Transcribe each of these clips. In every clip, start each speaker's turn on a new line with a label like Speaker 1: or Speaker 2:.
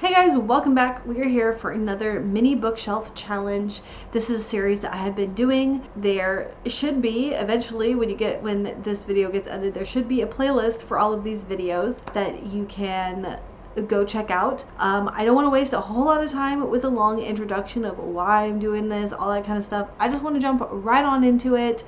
Speaker 1: Hey guys, welcome back. We are here for another mini bookshelf challenge. This is a series that I have been doing. There should be, eventually, when this video gets edited, there should be a playlist for all of these videos that you can go check out. I don't want to waste a whole lot of time with a long introduction of why I'm doing this, all that kind of stuff. I just want to jump right on into it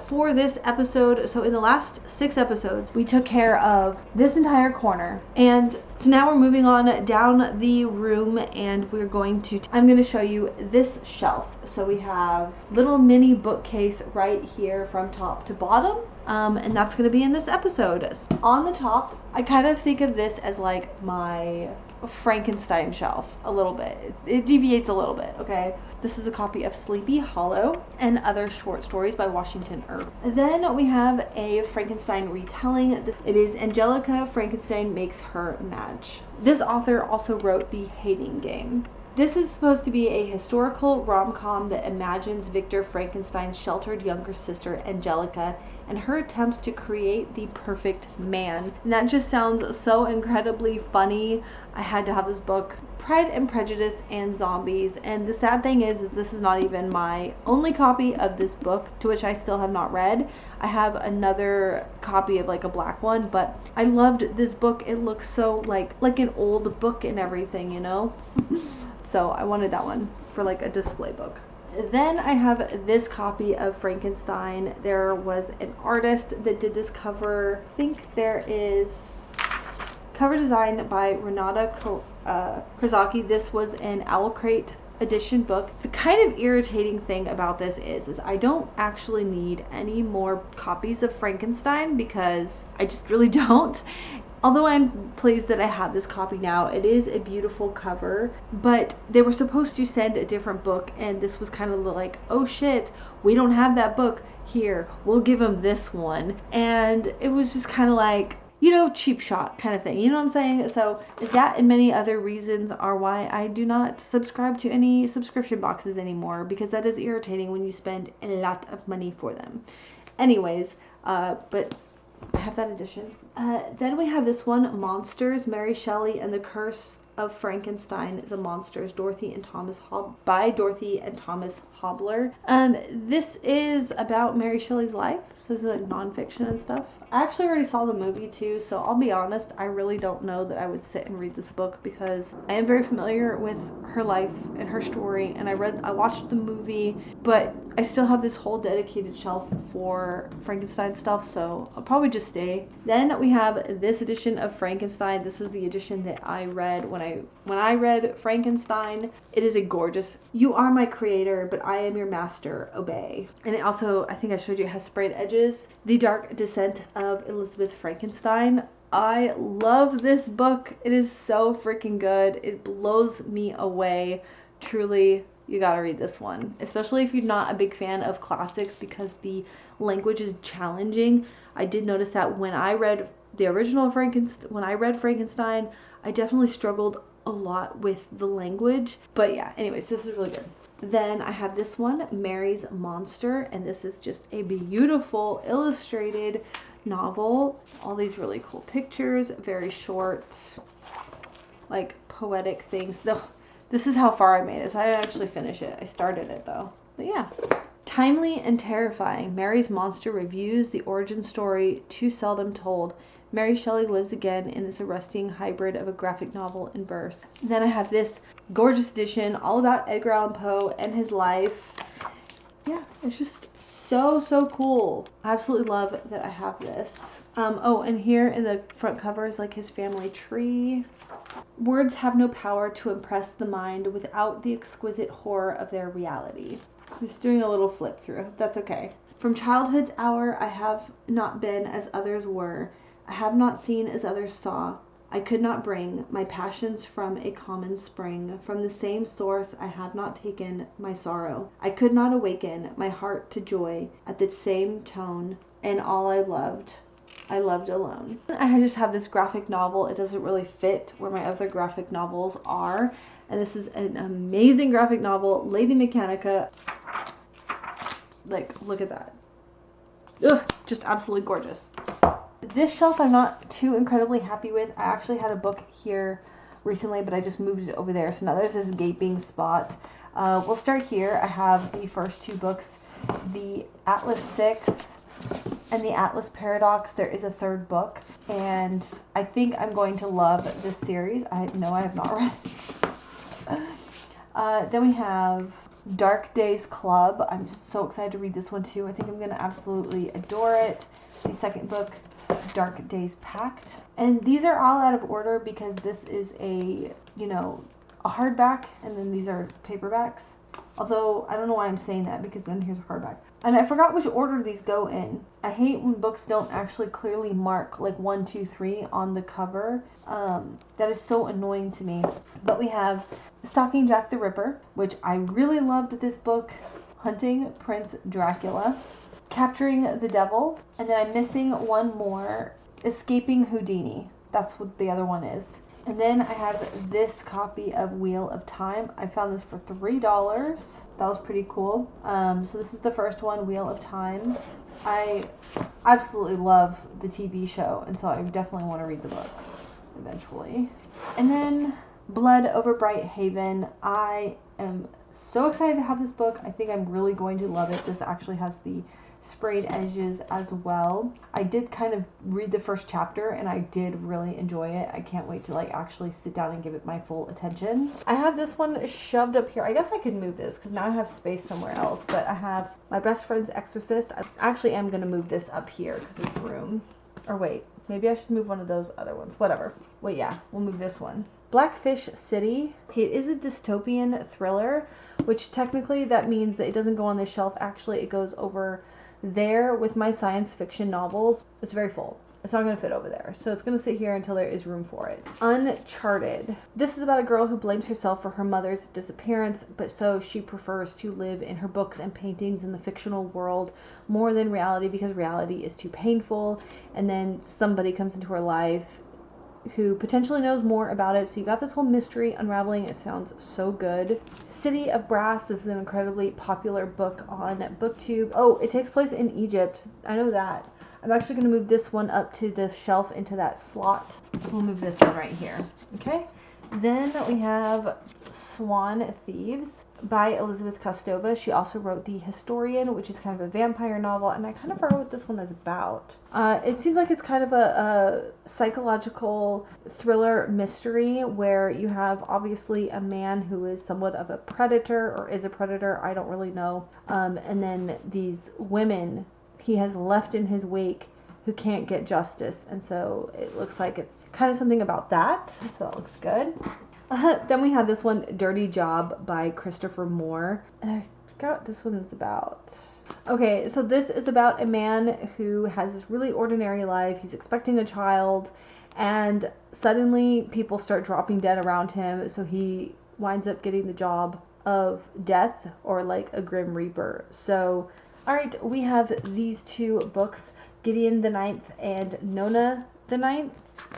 Speaker 1: for this episode. So in the last 6 episodes, we took care of this entire corner, and so now we're moving on down the room, and I'm going to show you this shelf. So we have little mini bookcase right here from top to bottom. And that's going to be in this episode. On the top, I kind of think of this as like my Frankenstein shelf a little bit. It deviates a little bit, okay? This is a copy of Sleepy Hollow and Other Short Stories by Washington Irving. Then we have a Frankenstein retelling. It is Angelica Frankenstein Makes Her Match. This author also wrote The Hating Game. This is supposed to be a historical rom-com that imagines Victor Frankenstein's sheltered younger sister, Angelica, and her attempts to create the perfect man. And that just sounds so incredibly funny. I had to have this book. Pride and Prejudice and Zombies. And the sad thing is this is not even my only copy of this book, to which I still have not read. I have another copy of like a black one, but I loved this book. It looks so like an old book and everything, you know? So I wanted that one for like a display book. Then I have this copy of Frankenstein. There was an artist that did this cover. I think there is cover design by Renata Krasaki. This was an Owl Crate edition book. The kind of irritating thing about this is I don't actually need any more copies of Frankenstein, because I just really don't. Although I'm pleased that I have this copy now, it is a beautiful cover, but they were supposed to send a different book, and this was kind of like, oh shit, we don't have that book here, we'll give them this one. And it was just kind of like, you know, cheap shot kind of thing, you know what I'm saying? So that and many other reasons are why I do not subscribe to any subscription boxes anymore, because that is irritating when you spend a lot of money for them. Anyways, but I have that edition. Then we have this one, Monsters, Mary Shelley and the Curse of Frankenstein, the Monsters, by Dorothy and Thomas Hobler. This is about Mary Shelley's life, so this is like nonfiction and stuff. I actually already saw the movie too, so I'll be honest, I really don't know that I would sit and read this book, because I am very familiar with her life and her story, and I watched the movie, but I still have this whole dedicated shelf for Frankenstein stuff, so I'll probably just stay. Then we have this edition of Frankenstein. This is the edition that I read when I read Frankenstein. It is a gorgeous, you are my creator, but I am your master, obey. And it also, I think I showed you, it has sprayed edges. The Dark Descent of Elizabeth Frankenstein. I love this book. It is so freaking good. It blows me away. Truly, you gotta read this one, especially if you're not a big fan of classics, because the language is challenging. I did notice that when I read the original Frankenstein, I definitely struggled a lot with the language. But yeah, anyways, this is really good. Then I have this one, Mary's Monster, and this is just a beautiful illustrated novel. All these really cool pictures, very short, like poetic things. This is how far I made it, so I didn't actually finish it. I started it though. But yeah. Timely and terrifying, Mary's Monster reviews the origin story too seldom told. Mary Shelley lives again in this arresting hybrid of a graphic novel and verse. Then I have this gorgeous edition all about Edgar Allan Poe and his life. Yeah, it's just so cool. I absolutely love that I have this. Oh, and here in the front cover is like his family tree. Words have no power to impress the mind without the exquisite horror of their reality. I'm just doing a little flip through. That's okay. From childhood's hour, I have not been as others were. I have not seen as others saw. I could not bring my passions from a common spring. From the same source I have not taken my sorrow. I could not awaken my heart to joy at the same tone, and all I loved alone. I just have this graphic novel. It doesn't really fit where my other graphic novels are. And this is an amazing graphic novel, Lady Mechanica. Like, look at that. Ugh, just absolutely gorgeous. This shelf I'm not too incredibly happy with. I actually had a book here recently, but I just moved it over there. So now there's this gaping spot. We'll start here. I have the first two books, the Atlas 6 and the Atlas Paradox. There is a third book, and I think I'm going to love this series. I have not read it. Then we have Dark Days Club. I'm so excited to read this one too. I think I'm going to absolutely adore it. The second book, Dark Days Pact. And these are all out of order because this is a hardback, and then these are paperbacks. Although, I don't know why I'm saying that, because then here's a hardback. And I forgot which order these go in. I hate when books don't actually clearly mark like 1, 2, 3 on the cover. That is so annoying to me. But we have Stalking Jack the Ripper, which I really loved this book. Hunting Prince Dracula. Capturing the Devil. And then I'm missing one more. Escaping Houdini. That's what the other one is. And then I have this copy of Wheel of Time. I found this for $3. That was pretty cool. So this is the first one, Wheel of Time. I absolutely love the TV show, and so I definitely want to read the books eventually. And then Blood Over Bright Haven. I am so excited to have this book. I think I'm really going to love it. This actually has the sprayed edges as well. I did kind of read the first chapter and I did really enjoy it. I can't wait to like actually sit down and give it my full attention. I have this one shoved up here. I guess I could move this because now I have space somewhere else, but I have My Best Friend's Exorcist. I actually am going to move this up here because there's room. Or wait, maybe I should move one of those other ones. Whatever. Wait, yeah, we'll move this one. Blackfish City. Okay, it is a dystopian thriller, which technically that means that it doesn't go on this shelf. Actually, it goes over there with my science fiction novels. It's very full. It's not going to fit over there. So it's going to sit here until there is room for it. Uncharted. This is about a girl who blames herself for her mother's disappearance, but so she prefers to live in her books and paintings in the fictional world more than reality because reality is too painful. And then somebody comes into her life who potentially knows more about it. So you got this whole mystery unraveling. It sounds so good. City of Brass. This is an incredibly popular book on BookTube. Oh, it takes place in Egypt. I know that. I'm actually going to move this one up to the shelf into that slot. We'll move this one right here. Okay. Then we have Swan Thieves by Elizabeth Kostova. She also wrote The Historian, which is kind of a vampire novel, and I kind of forgot what this one is about. It seems like it's kind of a psychological thriller mystery where you have obviously a man who is somewhat of a predator or is a predator, I don't really know, and then these women he has left in his wake who can't get justice, and so it looks like it's kind of something about that, so that looks good. Then we have this one, Dirty Job by Christopher Moore, and I forgot what this one is about. Okay, so this is about a man who has this really ordinary life. He's expecting a child, and suddenly people start dropping dead around him, so he winds up getting the job of death, or like a Grim Reaper. So, alright, we have these two books, Gideon the Ninth and Nona the Ninth.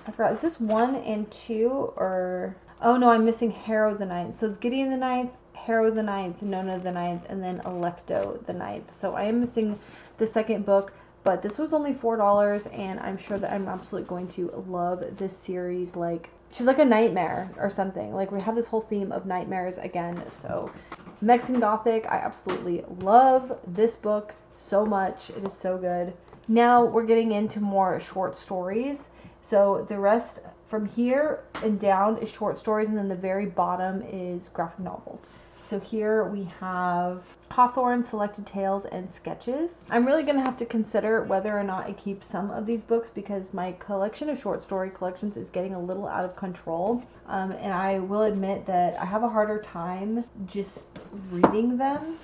Speaker 1: I forgot, is this 1 and 2, or... Oh no, I'm missing Harrow the Ninth. So it's Gideon the Ninth, Harrow the Ninth, Nona the Ninth, and then Alecto the Ninth. So I am missing the second book, but this was only $4, and I'm sure that I'm absolutely going to love this series. Like, she's like a nightmare or something. Like, we have this whole theme of nightmares again. So Mexican Gothic, I absolutely love this book so much. It is so good. Now we're getting into more short stories. So the rest from here and down is short stories, and then the very bottom is graphic novels. So here we have Hawthorne, Selected Tales, and Sketches. I'm really going to have to consider whether or not I keep some of these books because my collection of short story collections is getting a little out of control. And I will admit that I have a harder time just reading them.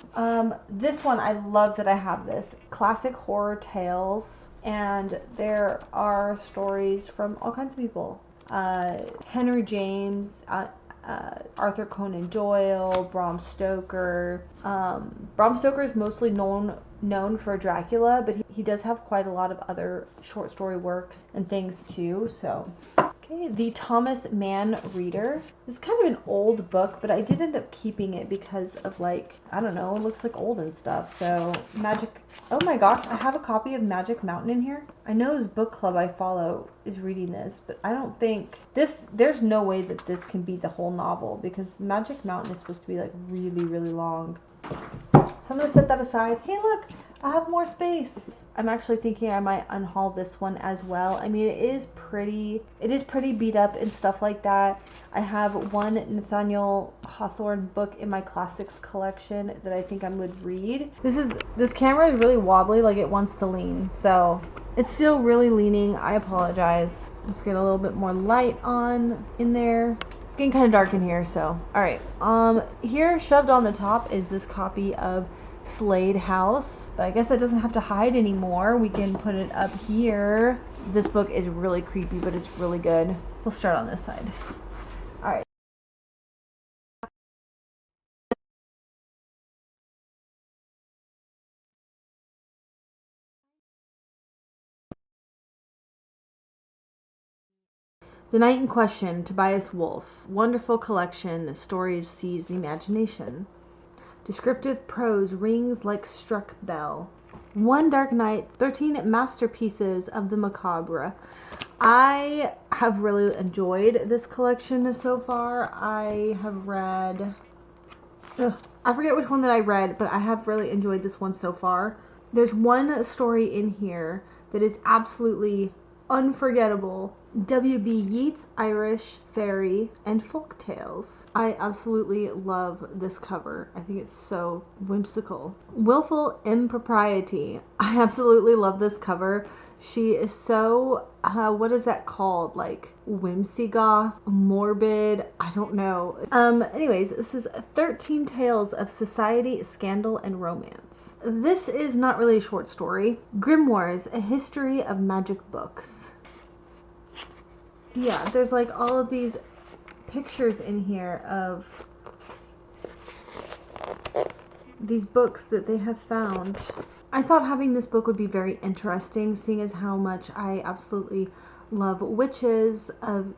Speaker 1: This one, I love that I have this. Classic Horror Tales. And there are stories from all kinds of people. Henry James, Arthur Conan Doyle, Bram Stoker. Bram Stoker is mostly known for Dracula, but he does have quite a lot of other short story works and things too. So Okay, the Thomas Mann Reader. This is kind of an old book, but I did end up keeping it because of, like, I don't know, it looks like old and stuff. So, oh my gosh, I have a copy of Magic Mountain in here. I know this book club I follow is reading this, but I don't think there's no way that this can be the whole novel, because Magic Mountain is supposed to be like really, really long. So I'm gonna set that aside. Hey, look, I have more space. I'm actually thinking I might unhaul this one as well. I mean, it is pretty beat up and stuff like that. I have one Nathaniel Hawthorne book in my classics collection that I think I would read. This camera is really wobbly, like it wants to lean. So it's still really leaning. I apologize. Let's get a little bit more light on in there. It's getting kind of dark in here, so. All right, here shoved on the top is this copy of Slade House, but I guess that doesn't have to hide anymore. We can put it up here. This book is really creepy, but it's really good. We'll start on this side. All right. The Night in Question, Tobias Wolff. Wonderful collection. Stories seize the imagination. Descriptive prose rings like struck bell. One Dark Night, 13 masterpieces of the macabre. I have really enjoyed this collection so far. I have read... I forget which one that I read, but I have really enjoyed this one so far. There's one story in here that is absolutely unforgettable. W.B. Yeats' Irish Fairy and Folk Tales. I absolutely love this cover. I think it's so whimsical. Willful Impropriety. I absolutely love this cover. She is so, what is that called? Like whimsy goth, morbid, I don't know. Anyways, this is 13 Tales of Society, Scandal, and Romance. This is not really a short story. Grimoires, A History of Magic Books. Yeah, there's like all of these pictures in here of these books that they have found. I thought having this book would be very interesting, seeing as how much I absolutely love witches of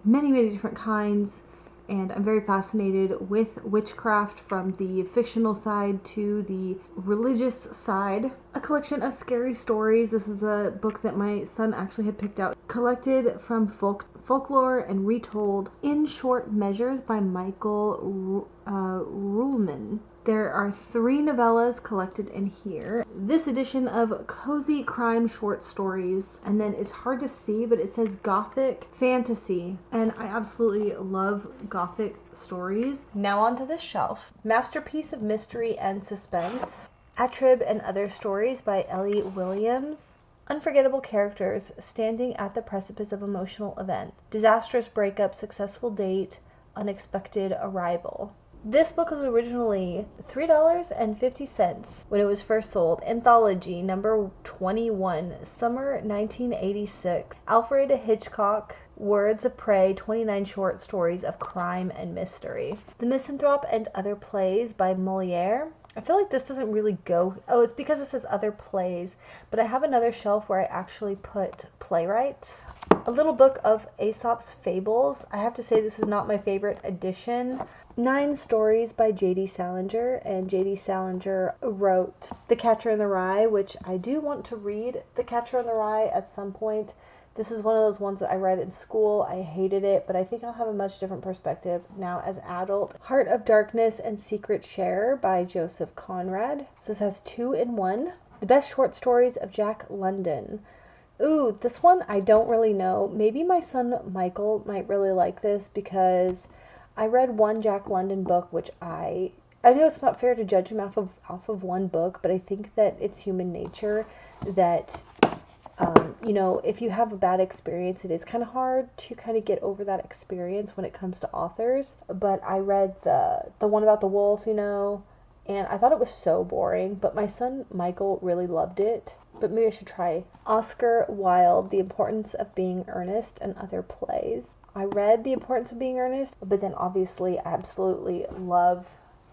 Speaker 1: many, many different kinds, and I'm very fascinated with witchcraft from the fictional side to the religious side. A collection of scary stories. This is a book that my son actually had picked out, collected from folklore and retold in short measures by Michael Ruhlman. There are 3 novellas collected in here. This edition of Cozy Crime Short Stories, and then it's hard to see, but it says Gothic Fantasy, and I absolutely love Gothic stories. Now onto this shelf. Masterpiece of Mystery and Suspense. Atrib and Other Stories by Ellie Williams. Unforgettable characters standing at the precipice of emotional event. Disastrous breakup, successful date, unexpected arrival. This book was originally $3.50 when it was first sold. Anthology number 21, summer 1986. Alfred Hitchcock, Words of Prey, 29 short stories of crime and mystery. The Misanthrope and Other Plays by Molière. I feel like this doesn't really go... Oh, it's because it says other plays, but I have another shelf where I actually put playwrights. A little book of Aesop's Fables. I have to say this is not my favorite edition. 9 stories by J.D. Salinger, and J.D. Salinger wrote The Catcher in the Rye, which I do want to read The Catcher in the Rye at some point. This is one of those ones that I read in school. I hated it, but I think I'll have a much different perspective now as an adult. Heart of Darkness and Secret Share by Joseph Conrad. So this has 2 in 1. The Best Short Stories of Jack London. Ooh, this one I don't really know. Maybe my son Michael might really like this because I read one Jack London book, which I know it's not fair to judge him off of one book, but I think that it's human nature that, if you have a bad experience, it is kind of hard to kind of get over that experience when it comes to authors. But I read the one about the wolf, and I thought it was so boring, but my son Michael really loved it. But maybe I should try. Oscar Wilde, The Importance of Being Earnest and Other Plays. I read The Importance of Being Earnest, but then obviously I absolutely love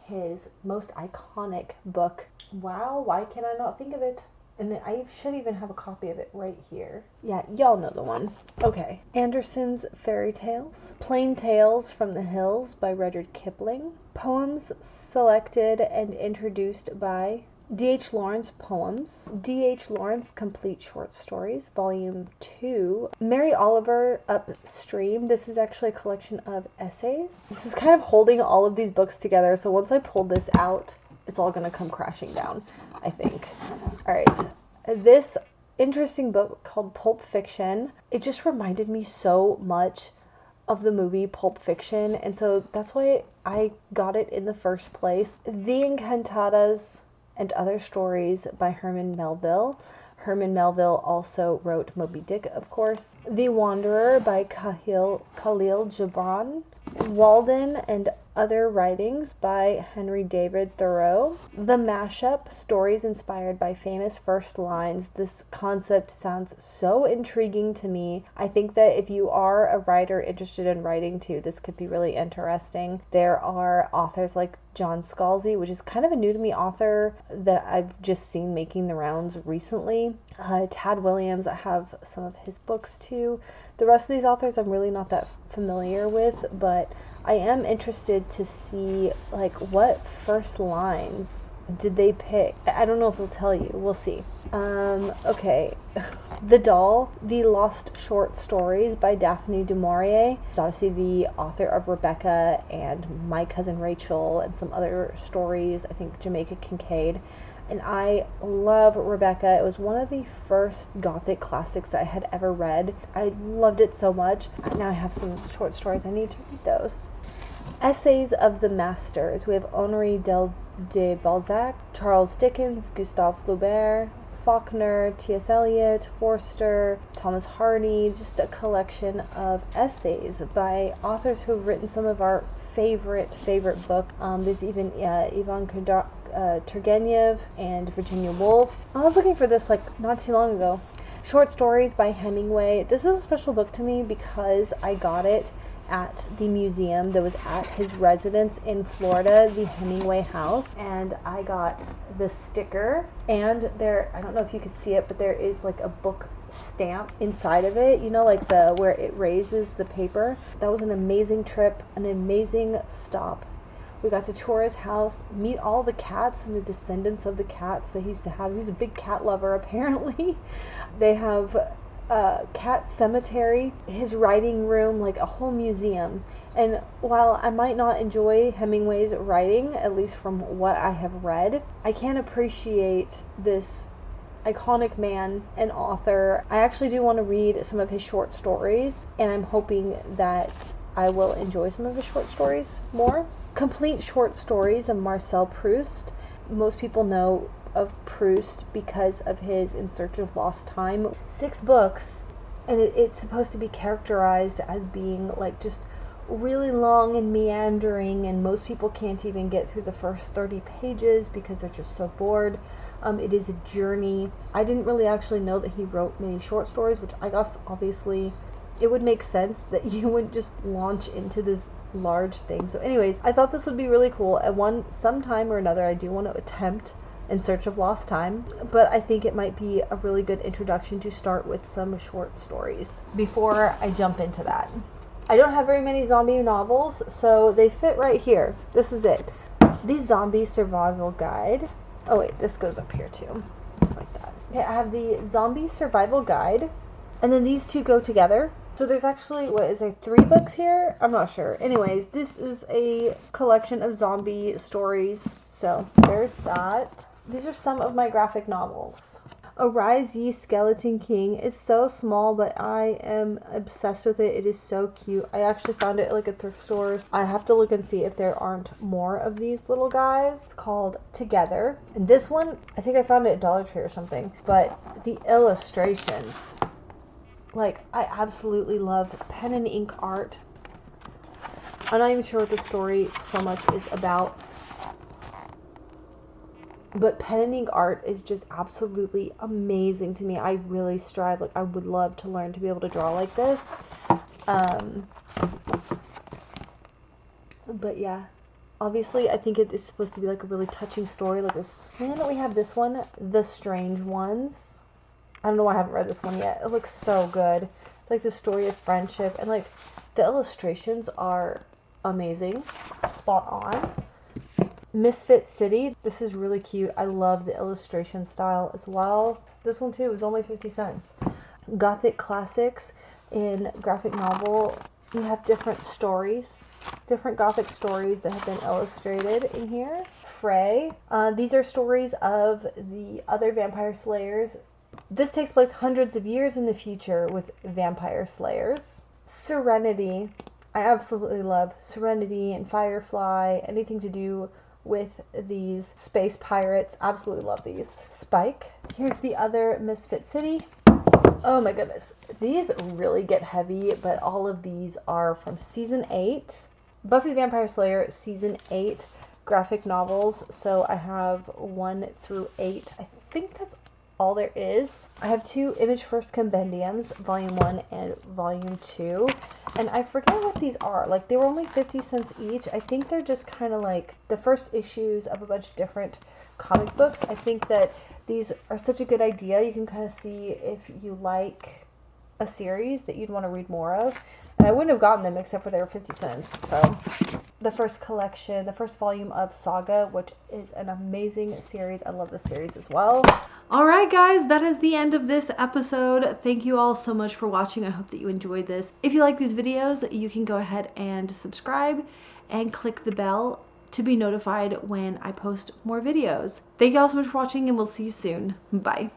Speaker 1: his most iconic book. Wow, why can I not think of it? And I should even have a copy of it right here. Yeah, y'all know the one. Okay. Andersen's Fairy Tales. Plain Tales from the Hills by Rudyard Kipling. Poems selected and introduced by D.H. Lawrence Poems. D.H. Lawrence Complete Short Stories, Volume 2. Mary Oliver Upstream. This is actually a collection of essays. This is kind of holding all of these books together, so once I pull this out, it's all going to come crashing down, I think. All right. This interesting book called Pulp Fiction, it just reminded me so much of the movie Pulp Fiction, and so that's why I got it in the first place. The Encantadas and Other Stories by Herman Melville. Herman Melville also wrote Moby Dick, of course. The Wanderer by Khalil Gibran. Walden and Other Writings by Henry David Thoreau. The Mashup, Stories Inspired by Famous First Lines. This concept sounds so intriguing to me. I think that if you are a writer interested in writing too, this could be really interesting. There are authors like John Scalzi, which is kind of a new to me author that I've just seen making the rounds recently. Tad Williams, I have some of his books too. The rest of these authors I'm really not that familiar with, but I am interested to see like what first lines did they pick. I don't know if they'll tell you. We'll see. Okay. The Doll, The Lost Short Stories by Daphne du Maurier. She's obviously the author of Rebecca and My Cousin Rachel and some other stories. I think Jamaica Kincaid. And I love Rebecca. It was one of the first Gothic classics that I had ever read. I loved it so much. Now I have some short stories. I need to read those. Essays of the Masters. We have Henri de Balzac, Charles Dickens, Gustave Flaubert, Faulkner, T.S. Eliot, Forster, Thomas Hardy. Just a collection of essays by authors who have written some of our favorite books. There's even Ivan Turgenev and Virginia Woolf. I was looking for this like not too long ago. Short Stories by Hemingway. This is a special book to me because I got it at the museum that was at his residence in Florida, the Hemingway house, and I got the sticker, and there, I don't know if you could see it, but there is like a book stamp inside of it, you know, like the where it raises the paper. That was an amazing trip, an amazing stop. We got to tour his house, meet all the cats and the descendants of the cats that he used to have. He's a big cat lover, apparently. They have cat cemetery, his writing room, like a whole museum. And while I might not enjoy Hemingway's writing, at least from what I have read, I can appreciate this iconic man and author. I actually do want to read some of his short stories, and I'm hoping that I will enjoy some of his short stories more. Complete Short Stories of Marcel Proust. Most people know of Proust because of his In Search of Lost Time. 6 books, and it's supposed to be characterized as being like just really long and meandering, and most people can't even get through the first 30 pages because they're just so bored. It is a journey. I didn't really actually know that he wrote many short stories, which I guess obviously it would make sense that you would just launch into this large thing. So anyways, I thought this would be really cool, and sometime or another I do want to attempt In Search of Lost Time, but I think it might be a really good introduction to start with some short stories before I jump into that. I don't have very many zombie novels, so they fit right here. This is it. The Zombie Survival Guide. Oh wait, this goes up here too. Just like that. Okay, I have the Zombie Survival Guide, and then these two go together. So there's actually, 3 books here? I'm not sure. Anyways, this is a collection of zombie stories. So there's that. These are some of my graphic novels. Arise Ye Skeleton King. It's so small, but I am obsessed with it. It is so cute. I actually found it like at thrift stores. I have to look and see if there aren't more of these little guys. It's called Together. And this one, I think I found it at Dollar Tree or something. But the illustrations, like, I absolutely love pen and ink art. I'm not even sure what the story so much is about, but pen and ink art is just absolutely amazing to me. I really strive, like, I would love to learn to be able to draw like this. But yeah, Obviously, I think it is supposed to be like a really touching story like this. And then we have this one, The Strange Ones. I don't know why I haven't read this one yet. It looks so good. It's like the story of friendship, and like the illustrations are amazing. Spot on. Misfit City. This is really cute. I love the illustration style as well. This one too is only 50 cents. Gothic classics in graphic novel. You have different stories, different Gothic stories that have been illustrated in here. Frey. These are stories of the other vampire slayers. This takes place hundreds of years in the future with vampire slayers. Serenity. I absolutely love Serenity and Firefly. Anything to do with these space pirates. Absolutely love these. Spike. Here's the other Misfit City. Oh my goodness. These really get heavy, but all of these are from season 8. Buffy the Vampire Slayer season 8 graphic novels. So I have 1 through 8. I think that's all there is. I have 2 Image First compendiums, volume 1 and volume 2. And I forget what these are. Like, they were only 50 cents each. I think they're just kind of like the first issues of a bunch of different comic books. I think that these are such a good idea. You can kind of see if you like a series that you'd want to read more of. And I wouldn't have gotten them except for they were 50 cents. So the first collection, the first volume of Saga, which is an amazing series. I love this series as well. Alright guys, that is the end of this episode. Thank you all so much for watching. I hope that you enjoyed this. If you like these videos, you can go ahead and subscribe and click the bell to be notified when I post more videos. Thank you all so much for watching, and we'll see you soon. Bye.